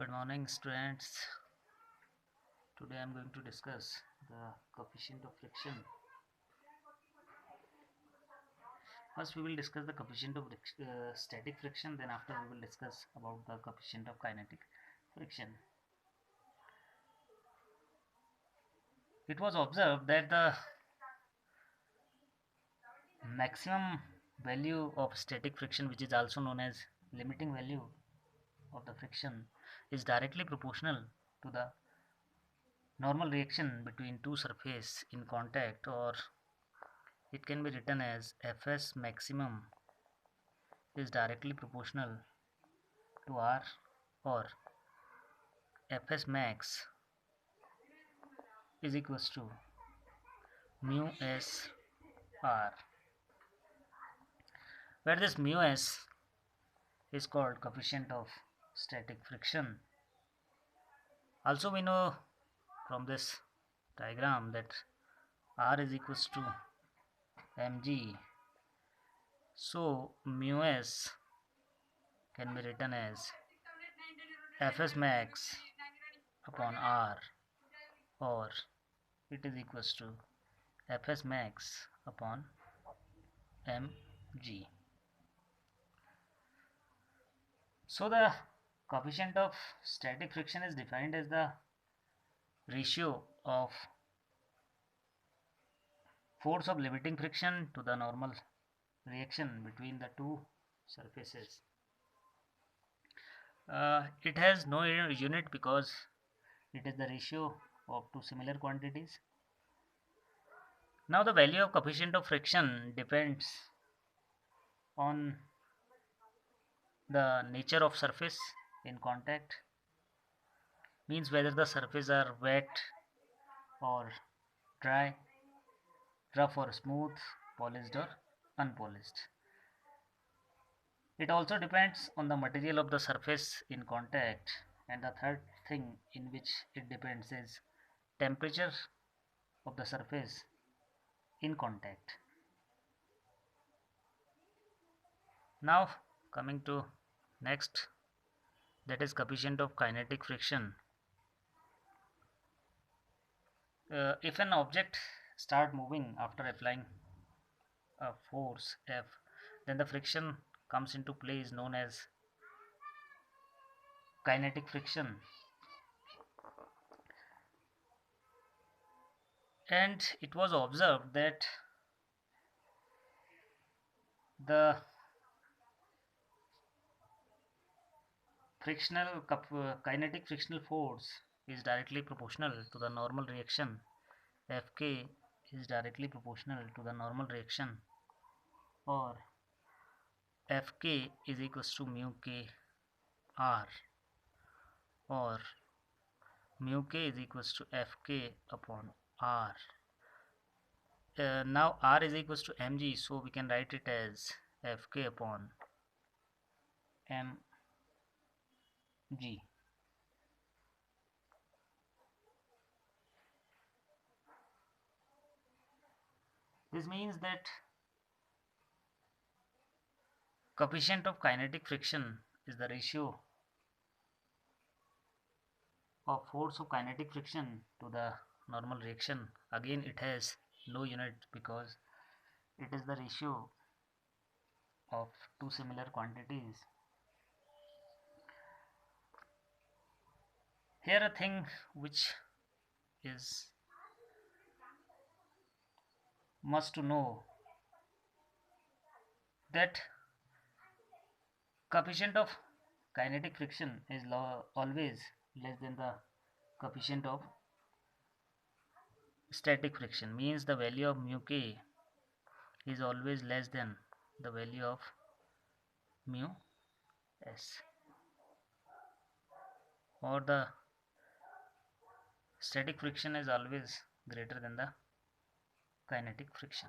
Good morning, students. Today I am going to discuss the coefficient of friction. First, we will discuss the coefficient of static friction. Then, after we will discuss about the coefficient of kinetic friction. It was observed that the maximum value of static friction, which is also known as limiting value of the friction, is directly proportional to the normal reaction between two surfaces in contact, or it can be written as Fs maximum is directly proportional to R, or Fs max is equals to mu s R, where this mu s is called coefficient of static friction. Also, we know from this diagram that R is equals to mg, so mu s can be written as Fs max upon R, or it is equals to Fs max upon mg. So the coefficient of static friction is defined as the ratio of force of limiting friction to the normal reaction between the two surfaces. It has no unit because it is the ratio of two similar quantities. Now the value of coefficient of friction depends on the nature of surface in contact, means whether the surface are wet or dry, rough or smooth, polished or unpolished. It also depends on the material of the surface in contact, and the third thing in which it depends is temperature of the surface in contact. Now coming to next, that is coefficient of kinetic friction. If an object start moving after applying a force F, then the friction comes into play is known as kinetic friction. And it was observed that the kinetic frictional force is directly proportional to the normal reaction. Fk is directly proportional to the normal reaction, or Fk is equals to mu k R, or mu k is equals to Fk upon R. Now R is equals to mg, so we can write it as Fk upon mg. This means that coefficient of kinetic friction is the ratio of force of kinetic friction to the normal reaction. Again, it has no unit because it is the ratio of two similar quantities. Here a thing which is must to know, that coefficient of kinetic friction is always less than the coefficient of static friction, means the value of mu k is always less than the value of mu s, or the static friction is always greater than the kinetic friction.